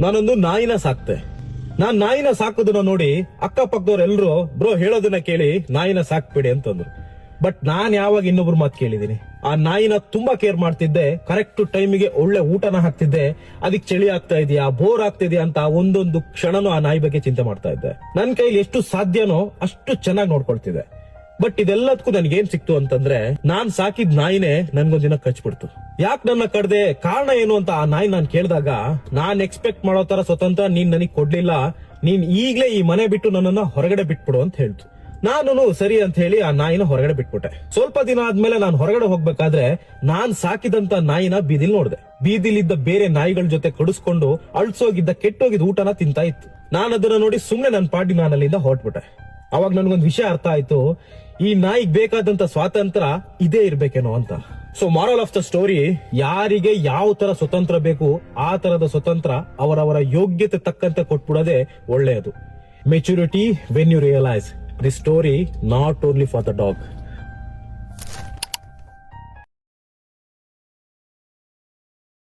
ನಾನೊಂದು ನಾಯಿನ ಸಾಕ್ತೆ. ನಾನ್ ನಾಯಿನ ಸಾಕೋದನ್ನ ನೋಡಿ ಅಕ್ಕಪಕ್ಕದವ್ರೆಲ್ರು ಬ್ರೋ ಹೇಳೋದನ್ನ ಕೇಳಿ ನಾಯಿನ ಸಾಕ್ಬಿಡಿ ಅಂತಂದ್ರು. ಬಟ್ ನಾನ್ ಯಾವಾಗ ಇನ್ನೊಬ್ರು ಮಾತು ಕೇಳಿದೀನಿ? ಆ ನಾಯಿನ ತುಂಬಾ ಕೇರ್ ಮಾಡ್ತಿದ್ದೆ, ಕರೆಕ್ಟ್ ಟೈಮಿಗೆ ಒಳ್ಳೆ ಊಟನ ಹಾಕ್ತಿದ್ದೆ, ಅದಕ್ಕೆ ಚಳಿ ಆಗ್ತಾ ಇದೆಯಾ, ಬೋರ್ ಆಗ್ತಿದ್ಯಾ ಅಂತ ಒಂದೊಂದು ಕ್ಷಣನೂ ಆ ನಾಯಿ ಬಗ್ಗೆ ಚಿಂತೆ ಮಾಡ್ತಾ ಇದ್ದೆ. ನನ್ ಕೈಲಿ ಎಷ್ಟು ಸಾಧ್ಯನೋ ಅಷ್ಟು ಚೆನ್ನಾಗಿ ನೋಡ್ಕೊಳ್ತಿದ್ದೆ. ಬಟ್ ಇದೆಲ್ಲದಕ್ಕೂ ನನ್ಗೇನ್ ಸಿಕ್ತು ಅಂತಂದ್ರೆ, ನಾನ್ ಸಾಕಿದ್ ನಾಯಿನೇ ನನ್ಗೊಂದಿನ ಕಚ್ಬಿಡ್ತು. ಯಾಕೆ ನನ್ನ ಕಡ್ದೆ, ಕಾರಣ ಏನು ಅಂತ ಆ ನಾಯಿ ನಾನ್ ಕೇಳಿದಾಗ, ನಾನ್ ಎಕ್ಸ್ಪೆಕ್ಟ್ ಮಾಡೋ ತರ ಸ್ವತಂತ್ರ ನೀನ್ ನನಗ್ ಕೊಡ್ಲಿಲ್ಲ, ನೀನ್ ಈಗ್ಲೇ ಈ ಮನೆ ಬಿಟ್ಟು ನನ್ನನ್ನ ಹೊರಗಡೆ ಬಿಟ್ಬಿಡು ಅಂತ ಹೇಳ್ತು. ನಾನು ಸರಿ ಅಂತ ಹೇಳಿ ಆ ನಾಯಿನ ಹೊರಗಡೆ ಬಿಟ್ಬಿಟ್ಟೆ. ಸ್ವಲ್ಪ ದಿನ ಆದ್ಮೇಲೆ ನಾನು ಹೊರಗಡೆ ಹೋಗ್ಬೇಕಾದ್ರೆ ನಾನ್ ಸಾಕಿದಂತ ನಾಯಿನ ಬೀದಿಲ್ ನೋಡ್ದೆ. ಬೀದಿಲಿದ್ದ ಬೇರೆ ನಾಯಿಗಳ ಜೊತೆ ಕಡಿಸ್ಕೊಂಡು ಅಳ್ಸೋಗಿದ್ದ ಕೆಟ್ಟೋಗಿದ್ದ ಊಟನ ತಿಂತಾ ಇತ್ತು. ನಾನು ಅದನ್ನ ನೋಡಿ ಸುಮ್ನೆ ನನ್ನ ಪಾಡಿ ನಾನು ಅಲ್ಲಿಂದ ಹೊರಟ್ಬಿಟ್ಟೆ. ಅವಾಗ ನನ್ಗೊಂದು ವಿಷಯ ಅರ್ಥ ಆಯ್ತು, ಈ ನಾಯಿಗ್ ಬೇಕಾದಂತ ಸ್ವಾತಂತ್ರ್ಯ ಇದೇ ಇರ್ಬೇಕೇನೋ ಅಂತ. So moral of the story, ಯಾರಿಗೆ ಯಾವ ತರ ಸ್ವತಂತ್ರ ಬೇಕು ಆ ತರದ ಸ್ವತಂತ್ರ ಅವರವರ ಯೋಗ್ಯತೆ ತಕ್ಕಂತೆ ಕೊಟ್ಬಿಡೋದೇ ಒಳ್ಳೆಯದು. Maturity when you realise this story not only for the dog.